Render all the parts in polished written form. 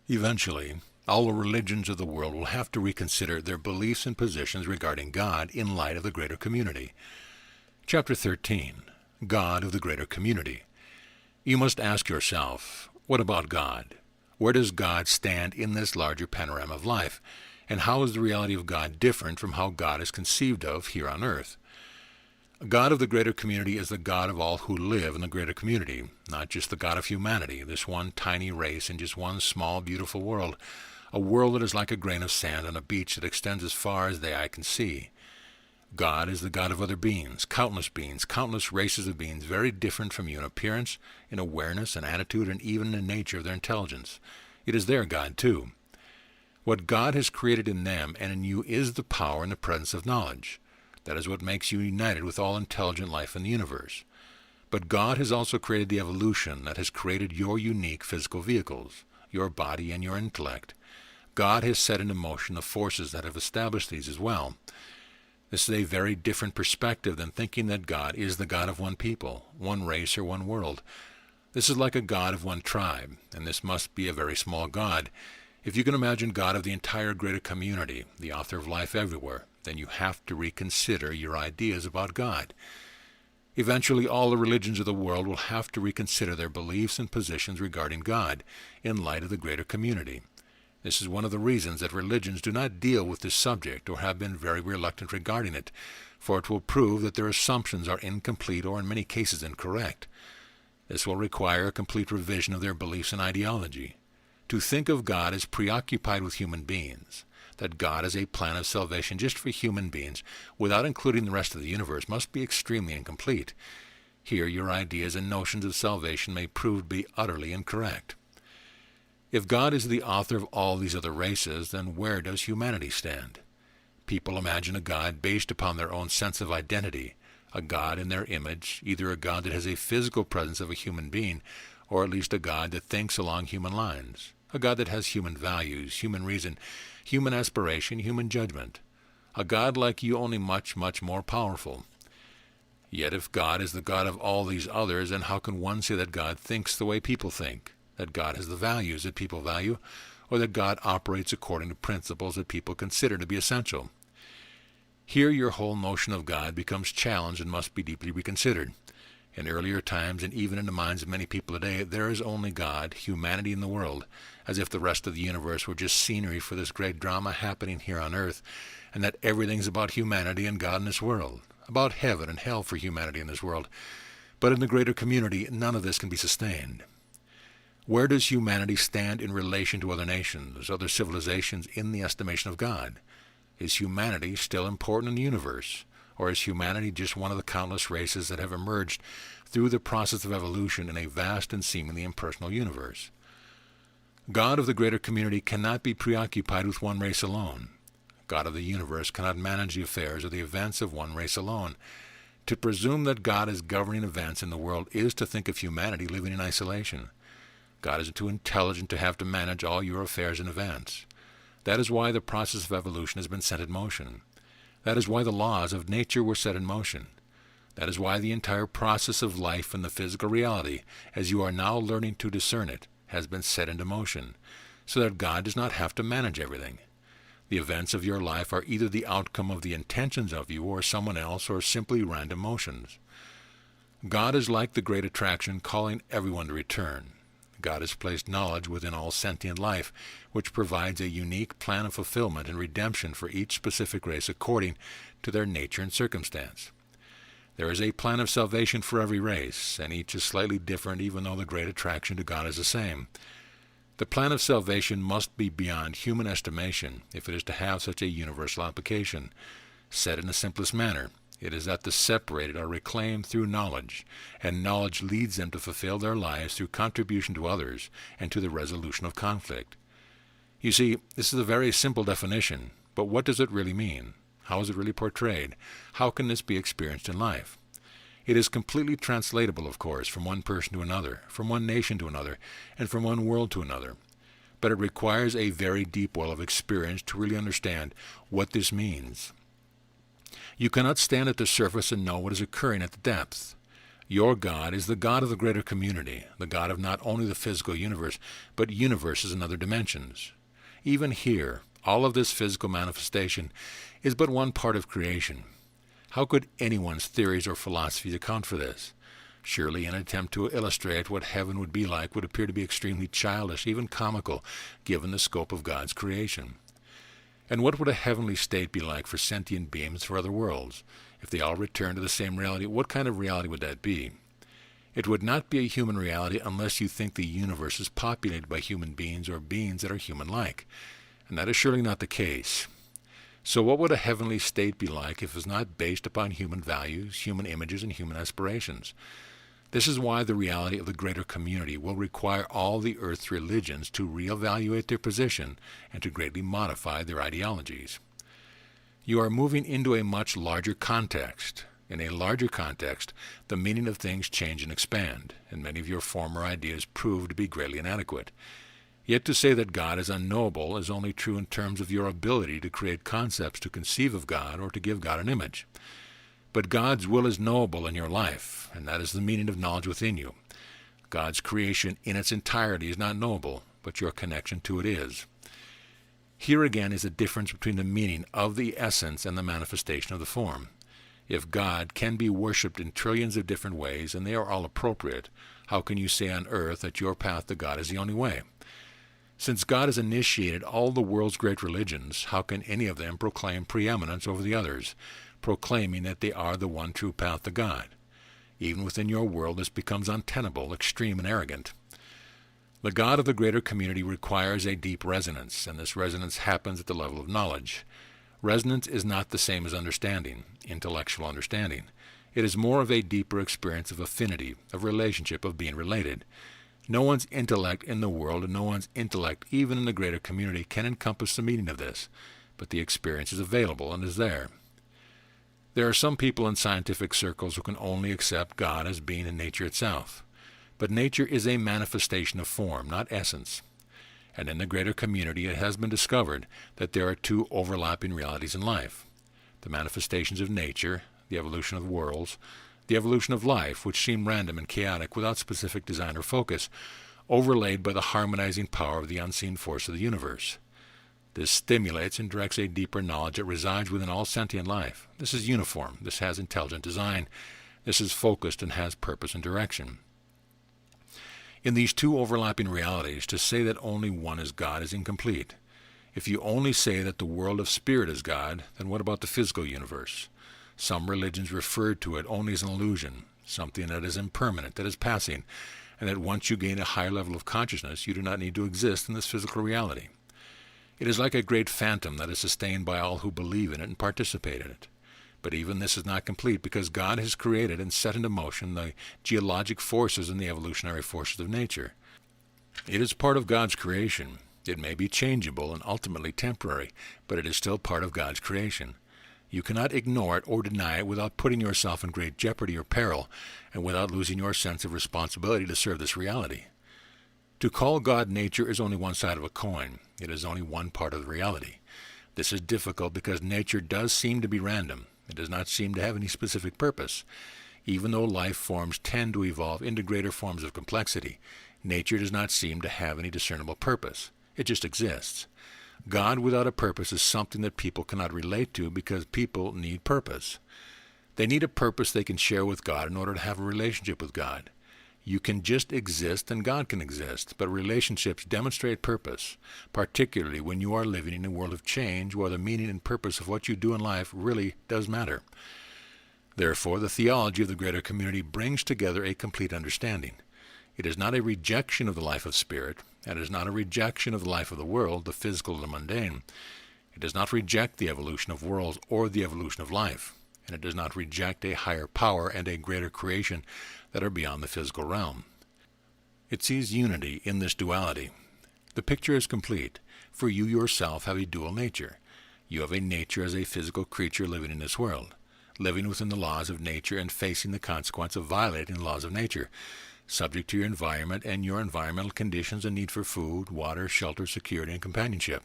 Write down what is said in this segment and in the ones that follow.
Eventually, all the religions of the world will have to reconsider their beliefs and positions regarding God in light of the greater community. Chapter 13. God of the Greater Community. You must ask yourself, what about God? Where does God stand in this larger panorama of life? And how is the reality of God different from how God is conceived of here on earth? God of the greater community is the God of all who live in the greater community, not just the God of humanity, this one tiny race in just one small, beautiful world, a world that is like a grain of sand on a beach that extends as far as the eye can see. God is the God of other beings, countless races of beings, very different from you in appearance, in awareness, in attitude, and even in the nature of their intelligence. It is their God, too. What God has created in them and in you is the power and the presence of knowledge. That is what makes you united with all intelligent life in the universe. But God has also created the evolution that has created your unique physical vehicles, your body and your intellect. God has set into motion the forces that have established these as well. This is a very different perspective than thinking that God is the God of one people, one race, or one world. This is like a God of one tribe, and this must be a very small God. If you can imagine God of the entire greater community, the author of life everywhere, then you have to reconsider your ideas about God. Eventually, all the religions of the world will have to reconsider their beliefs and positions regarding God in light of the greater community. This is one of the reasons that religions do not deal with this subject or have been very reluctant regarding it, for it will prove that their assumptions are incomplete or in many cases incorrect. This will require a complete revision of their beliefs and ideology. To think of God as preoccupied with human beings, that God is a plan of salvation just for human beings, without including the rest of the universe, must be extremely incomplete. Here your ideas and notions of salvation may prove to be utterly incorrect. If God is the author of all these other races, then where does humanity stand? People imagine a God based upon their own sense of identity, a God in their image, either a God that has a physical presence of a human being, or at least a God that thinks along human lines, a God that has human values, human reason, human aspiration, human judgment, a God like you, only much, much more powerful. Yet if God is the God of all these others, then how can one say that God thinks the way people think, that God has the values that people value, or that God operates according to principles that people consider to be essential? Here your whole notion of God becomes challenged and must be deeply reconsidered. In earlier times, and even in the minds of many people today, there is only God, humanity, in the world, as if the rest of the universe were just scenery for this great drama happening here on earth, and that everything's about humanity and God in this world, about heaven and hell for humanity in this world. But in the greater community, none of this can be sustained. Where does humanity stand in relation to other nations, other civilizations, in the estimation of God? Is humanity still important in the universe? Or is humanity just one of the countless races that have emerged through the process of evolution in a vast and seemingly impersonal universe? God of the greater community cannot be preoccupied with one race alone. God of the universe cannot manage the affairs or the events of one race alone. To presume that God is governing events in the world is to think of humanity living in isolation. God is too intelligent to have to manage all your affairs and events. That is why the process of evolution has been set in motion. That is why the laws of nature were set in motion. That is why the entire process of life and the physical reality, as you are now learning to discern it, has been set into motion, so that God does not have to manage everything. The events of your life are either the outcome of the intentions of you or someone else, or simply random motions. God is like the great attraction calling everyone to return. God has placed knowledge within all sentient life, which provides a unique plan of fulfillment and redemption for each specific race according to their nature and circumstance. There is a plan of salvation for every race, and each is slightly different even though the great attraction to God is the same. The plan of salvation must be beyond human estimation if it is to have such a universal application. Said in the simplest manner, it is that the separated are reclaimed through knowledge, and knowledge leads them to fulfill their lives through contribution to others and to the resolution of conflict. You see, this is a very simple definition, but what does it really mean? How is it really portrayed? How can this be experienced in life? It is completely translatable, of course, from one person to another, from one nation to another, and from one world to another. But it requires a very deep well of experience to really understand what this means. You cannot stand at the surface and know what is occurring at the depth. Your God is the God of the greater community, the God of not only the physical universe, but universes and other dimensions. Even here, all of this physical manifestation is but one part of creation. How could anyone's theories or philosophies account for this? Surely an attempt to illustrate what heaven would be like would appear to be extremely childish, even comical, given the scope of God's creation. And what would a heavenly state be like for sentient beings for other worlds? If they all returned to the same reality, what kind of reality would that be? It would not be a human reality unless you think the universe is populated by human beings or beings that are human-like. And that is surely not the case. So what would a heavenly state be like if it was not based upon human values, human images, and human aspirations? This is why the reality of the greater community will require all the Earth's religions to reevaluate their position and to greatly modify their ideologies. You are moving into a much larger context. In a larger context, the meaning of things change and expand, and many of your former ideas prove to be greatly inadequate. Yet to say that God is unknowable is only true in terms of your ability to create concepts to conceive of God or to give God an image. But God's will is knowable in your life, and that is the meaning of knowledge within you. God's creation in its entirety is not knowable, but your connection to it is. Here again is the difference between the meaning of the essence and the manifestation of the form. If God can be worshipped in trillions of different ways, and they are all appropriate, how can you say on earth that your path to God is the only way? Since God has initiated all the world's great religions, how can any of them proclaim preeminence over the others, proclaiming that they are the one true path to God? Even within your world this becomes untenable, extreme, and arrogant. The God of the greater community requires a deep resonance, and this resonance happens at the level of knowledge. Resonance is not the same as understanding, intellectual understanding. It is more of a deeper experience of affinity, of relationship, of being related. No one's intellect in the world and no one's intellect even in the greater community can encompass the meaning of this, but the experience is available and is there. There are some people in scientific circles who can only accept God as being in nature itself. But nature is a manifestation of form, not essence. And in the greater community it has been discovered that there are two overlapping realities in life. The manifestations of nature, the evolution of worlds, the evolution of life, which seem random and chaotic without specific design or focus, overlaid by the harmonizing power of the unseen force of the universe. This stimulates and directs a deeper knowledge that resides within all sentient life. This is uniform. This has intelligent design. This is focused and has purpose and direction. In these two overlapping realities, to say that only one is God is incomplete. If you only say that the world of spirit is God, then what about the physical universe? Some religions refer to it only as an illusion, something that is impermanent, that is passing, and that once you gain a higher level of consciousness, you do not need to exist in this physical reality. It is like a great phantom that is sustained by all who believe in it and participate in it. But even this is not complete because God has created and set into motion the geologic forces and the evolutionary forces of nature. It is part of God's creation. It may be changeable and ultimately temporary, but it is still part of God's creation. You cannot ignore it or deny it without putting yourself in great jeopardy or peril, and without losing your sense of responsibility to serve this reality. To call God nature is only one side of a coin. It is only one part of the reality. This is difficult because nature does seem to be random. It does not seem to have any specific purpose. Even though life forms tend to evolve into greater forms of complexity, nature does not seem to have any discernible purpose. It just exists. God without a purpose is something that people cannot relate to because people need purpose. They need a purpose they can share with God in order to have a relationship with God. You can just exist and God can exist, but relationships demonstrate purpose, particularly when you are living in a world of change where the meaning and purpose of what you do in life really does matter. Therefore, the theology of the greater community brings together a complete understanding. It is not a rejection of the life of spirit, and it is not a rejection of the life of the world, the physical and the mundane. It does not reject the evolution of worlds or the evolution of life, and it does not reject a higher power and a greater creation that are beyond the physical realm. It sees unity in this duality. The picture is complete, for you yourself have a dual nature. You have a nature as a physical creature living in this world, living within the laws of nature and facing the consequence of violating the laws of nature, subject to your environment and your environmental conditions and need for food, water, shelter, security, and companionship.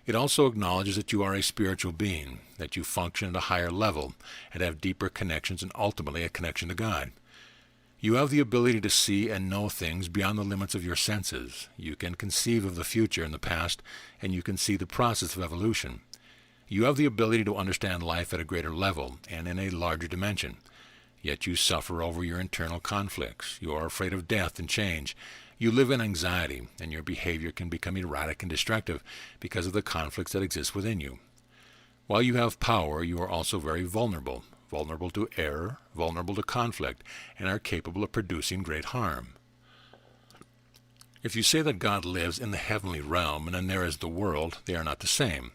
It also acknowledges that you are a spiritual being, that you function at a higher level and have deeper connections and ultimately a connection to God. You have the ability to see and know things beyond the limits of your senses. You can conceive of the future and the past, and you can see the process of evolution. You have the ability to understand life at a greater level and in a larger dimension. Yet you suffer over your internal conflicts. You are afraid of death and change. You live in anxiety, and your behavior can become erratic and destructive because of the conflicts that exist within you. While you have power, you are also very vulnerable to error, vulnerable to conflict, and are capable of producing great harm. If you say that God lives in the heavenly realm and then there is the world, they are not the same.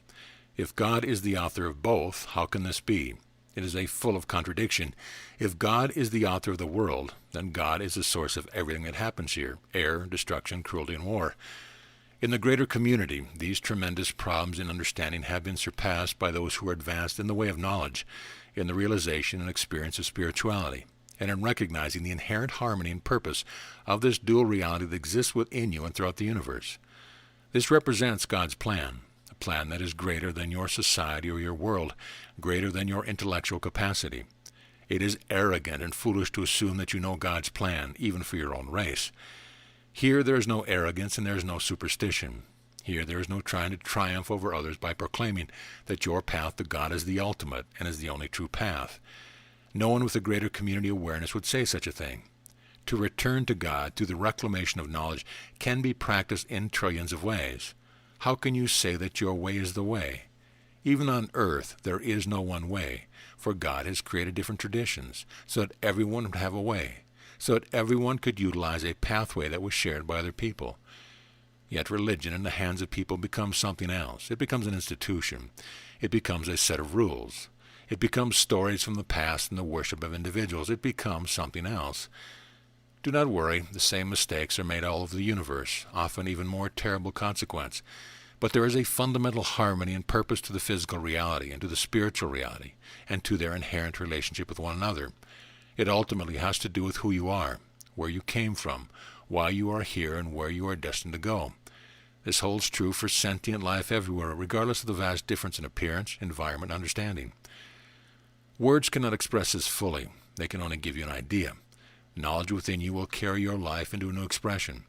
If God is the author of both, how can this be? It is full of contradiction. If God is the author of the world, then God is the source of everything that happens here: error, destruction, cruelty, and war. In the greater community, these tremendous problems in understanding have been surpassed by those who are advanced in the way of knowledge, in the realization and experience of spirituality, and in recognizing the inherent harmony and purpose of this dual reality that exists within you and throughout the universe. This represents God's plan, a plan that is greater than your society or your world, greater than your intellectual capacity. It is arrogant and foolish to assume that you know God's plan, even for your own race. Here there is no arrogance and there is no superstition. Here there is no trying to triumph over others by proclaiming that your path to God is the ultimate and is the only true path. No one with a greater community awareness would say such a thing. To return to God through the reclamation of knowledge can be practiced in trillions of ways. How can you say that your way is the way? Even on earth there is no one way, for God has created different traditions, so that everyone would have a way, so that everyone could utilize a pathway that was shared by other people. Yet religion in the hands of people becomes something else. It becomes an institution. It becomes a set of rules. It becomes stories from the past and the worship of individuals. It becomes something else. Do not worry, the same mistakes are made all over the universe, often even more terrible consequence. But there is a fundamental harmony and purpose to the physical reality and to the spiritual reality and to their inherent relationship with one another. It ultimately has to do with who you are, where you came from, why you are here, and where you are destined to go. This holds true for sentient life everywhere, regardless of the vast difference in appearance, environment, and understanding. Words cannot express this fully. They can only give you an idea. Knowledge within you will carry your life into a new expression.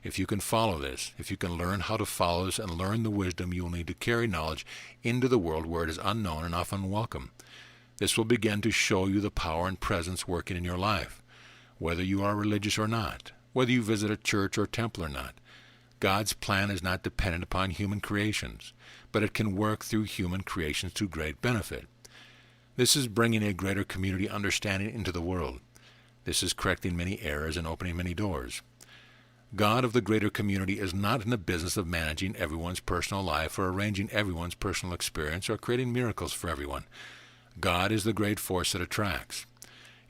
If you can follow this, if you can learn how to follow this and learn the wisdom you will need to carry knowledge into the world where it is unknown and often unwelcome, this will begin to show you the power and presence working in your life. Whether you are religious or not, whether you visit a church or temple or not, God's plan is not dependent upon human creations, but it can work through human creations to great benefit. This is bringing a greater community understanding into the world. This is correcting many errors and opening many doors. God of the greater community is not in the business of managing everyone's personal life or arranging everyone's personal experience or creating miracles for everyone. God is the great force that attracts.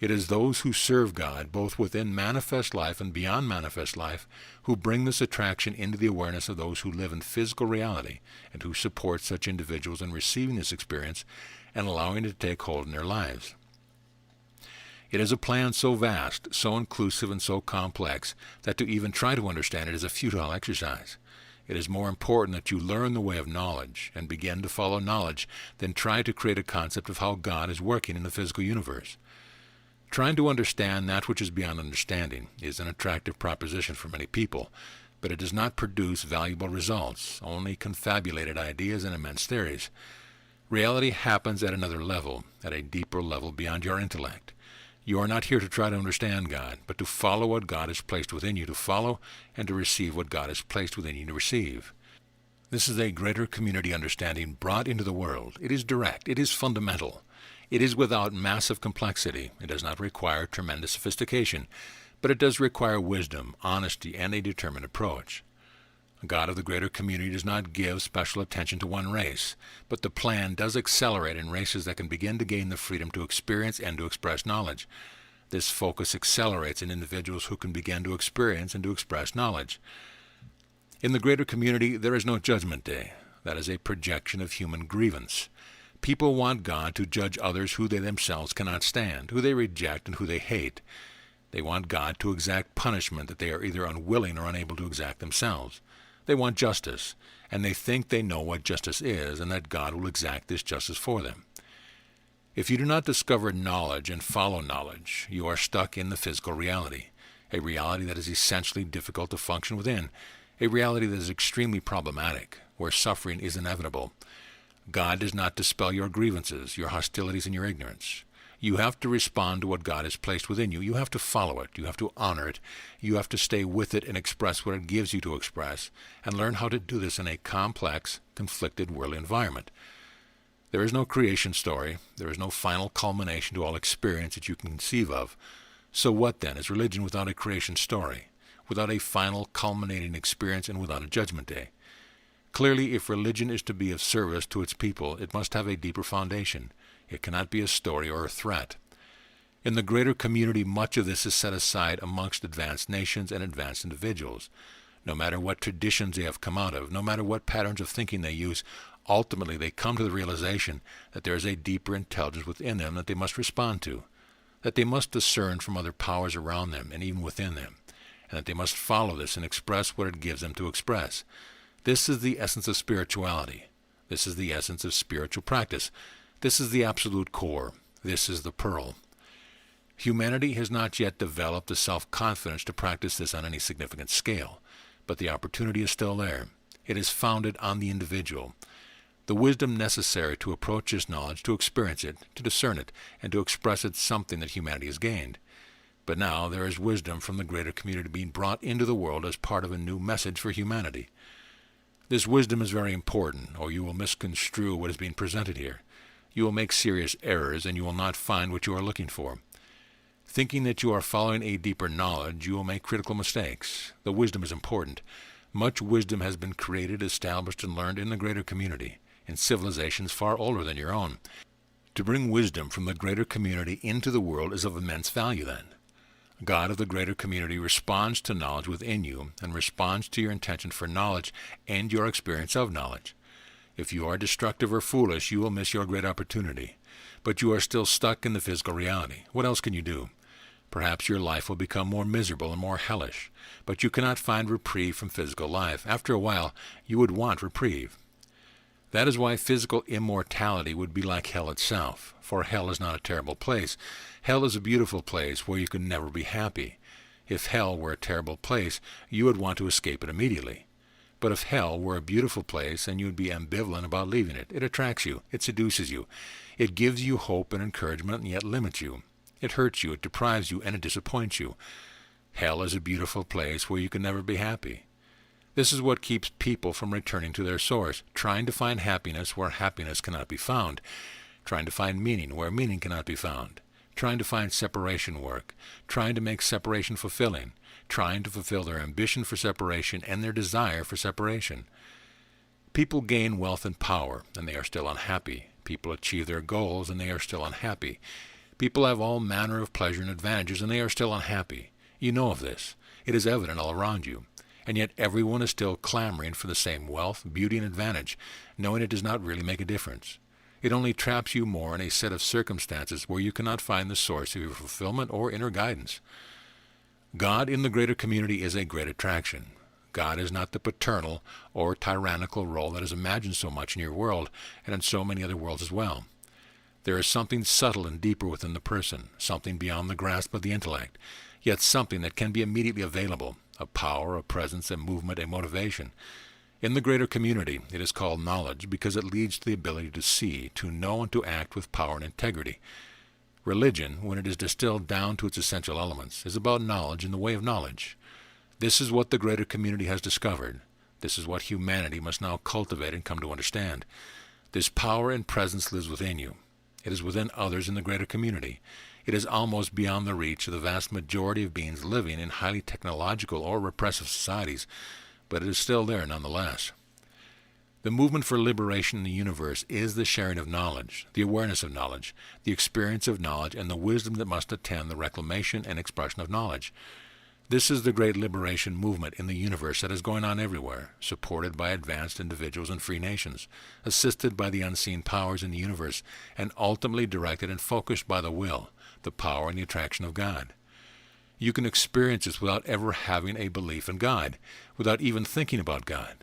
It is those who serve God, both within manifest life and beyond manifest life, who bring this attraction into the awareness of those who live in physical reality and who support such individuals in receiving this experience and allowing it to take hold in their lives. It is a plan so vast, so inclusive, and so complex that to even try to understand it is a futile exercise. It is more important that you learn the way of knowledge and begin to follow knowledge than try to create a concept of how God is working in the physical universe. Trying to understand that which is beyond understanding is an attractive proposition for many people, but it does not produce valuable results, only confabulated ideas and immense theories. Reality happens at another level, at a deeper level beyond your intellect. You are not here to try to understand God, but to follow what God has placed within you to follow and to receive what God has placed within you to receive. This is a greater community understanding brought into the world. It is direct. It is fundamental. It is without massive complexity. It does not require tremendous sophistication, but it does require wisdom, honesty, and a determined approach. God of the greater community does not give special attention to one race, but the plan does accelerate in races that can begin to gain the freedom to experience and to express knowledge. This focus accelerates in individuals who can begin to experience and to express knowledge. In the greater community, there is no judgment day. That is a projection of human grievance. People want God to judge others who they themselves cannot stand, who they reject, and who they hate. They want God to exact punishment that they are either unwilling or unable to exact themselves. They want justice, and they think they know what justice is and that God will exact this justice for them. If you do not discover knowledge and follow knowledge, you are stuck in the physical reality, a reality that is essentially difficult to function within, a reality that is extremely problematic, where suffering is inevitable. God does not dispel your grievances, your hostilities, and your ignorance. You have to respond to what God has placed within you. You have to follow it. You have to honor it. You have to stay with it and express what it gives you to express, and learn how to do this in a complex, conflicted worldly environment. There is no creation story. There is no final culmination to all experience that you can conceive of. So what then is religion without a creation story, without a final culminating experience, and without a judgment day? Clearly, if religion is to be of service to its people, it must have a deeper foundation. It cannot be a story or a threat. In the greater community, much of this is set aside amongst advanced nations and advanced individuals. No matter what traditions they have come out of, no matter what patterns of thinking they use, ultimately they come to the realization that there is a deeper intelligence within them that they must respond to, that they must discern from other powers around them and even within them, and that they must follow this and express what it gives them to express. This is the essence of spirituality. This is the essence of spiritual practice. This is the absolute core. This is the pearl. Humanity has not yet developed the self-confidence to practice this on any significant scale, but the opportunity is still there. It is founded on the individual. The wisdom necessary to approach this knowledge, to experience it, to discern it, and to express it, something that humanity has gained. But now there is wisdom from the greater community being brought into the world as part of a new message for humanity. This wisdom is very important, or you will misconstrue what is being presented here. You will make serious errors, and you will not find what you are looking for. Thinking that you are following a deeper knowledge, you will make critical mistakes. The wisdom is important. Much wisdom has been created, established, and learned in the greater community, in civilizations far older than your own. To bring wisdom from the greater community into the world is of immense value then. God of the greater community responds to knowledge within you, and responds to your intention for knowledge and your experience of knowledge. If you are destructive or foolish, you will miss your great opportunity. But you are still stuck in the physical reality. What else can you do? Perhaps your life will become more miserable and more hellish, but you cannot find reprieve from physical life. After a while, you would want reprieve. That is why physical immortality would be like hell itself, for hell is not a terrible place. Hell is a beautiful place where you can never be happy. If hell were a terrible place, you would want to escape it immediately. But if hell were a beautiful place, then you would be ambivalent about leaving it. It attracts you. It seduces you. It gives you hope and encouragement, and yet limits you. It hurts you, it deprives you, and it disappoints you. Hell is a beautiful place where you can never be happy. This is what keeps people from returning to their source, trying to find happiness where happiness cannot be found, trying to find meaning where meaning cannot be found, trying to find separation work, trying to make separation fulfilling, trying to fulfill their ambition for separation and their desire for separation. People gain wealth and power, and they are still unhappy. People achieve their goals, and they are still unhappy. People have all manner of pleasure and advantages, and they are still unhappy. You know of this. It is evident all around you. And yet everyone is still clamoring for the same wealth, beauty, and advantage, knowing it does not really make a difference. It only traps you more in a set of circumstances where you cannot find the source of your fulfillment or inner guidance. God in the greater community is a great attraction. God is not the paternal or tyrannical role that is imagined so much in your world and in so many other worlds as well. There is something subtle and deeper within the person, something beyond the grasp of the intellect, yet something that can be immediately available, a power, a presence, a movement, a motivation. In the greater community, it is called knowledge because it leads to the ability to see, to know, and to act with power and integrity. Religion, when it is distilled down to its essential elements, is about knowledge in the way of knowledge. This is what the greater community has discovered. This is what humanity must now cultivate and come to understand. This power and presence lives within you. It is within others in the greater community. It is almost beyond the reach of the vast majority of beings living in highly technological or repressive societies, but it is still there nonetheless. The movement for liberation in the universe is the sharing of knowledge, the awareness of knowledge, the experience of knowledge, and the wisdom that must attend the reclamation and expression of knowledge. This is the great liberation movement in the universe that is going on everywhere, supported by advanced individuals and free nations, assisted by the unseen powers in the universe, and ultimately directed and focused by the will, the power, and the attraction of God. You can experience this without ever having a belief in God, without even thinking about God.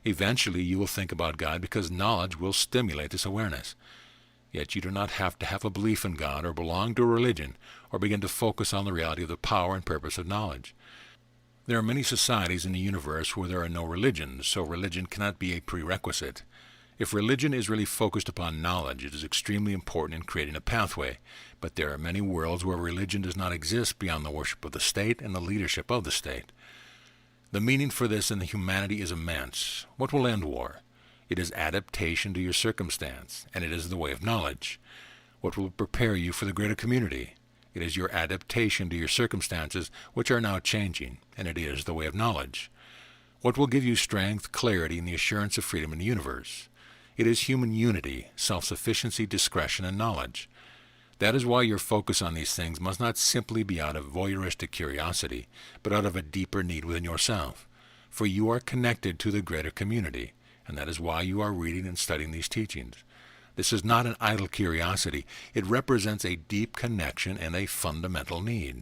Eventually you will think about God because knowledge will stimulate this awareness. Yet you do not have to have a belief in God or belong to a religion or begin to focus on the reality of the power and purpose of knowledge. There are many societies in the universe where there are no religions, so religion cannot be a prerequisite. If religion is really focused upon knowledge, it is extremely important in creating a pathway, but there are many worlds where religion does not exist beyond the worship of the state and the leadership of the state. The meaning for this in the humanity is immense. What will end war? It is adaptation to your circumstance, and it is the way of knowledge. What will prepare you for the greater community? It is your adaptation to your circumstances, which are now changing, and it is the way of knowledge. What will give you strength, clarity, and the assurance of freedom in the universe? It is human unity, self-sufficiency, discretion, and knowledge. That is why your focus on these things must not simply be out of voyeuristic curiosity, but out of a deeper need within yourself. For you are connected to the greater community, and that is why you are reading and studying these teachings. This is not an idle curiosity. It represents a deep connection and a fundamental need.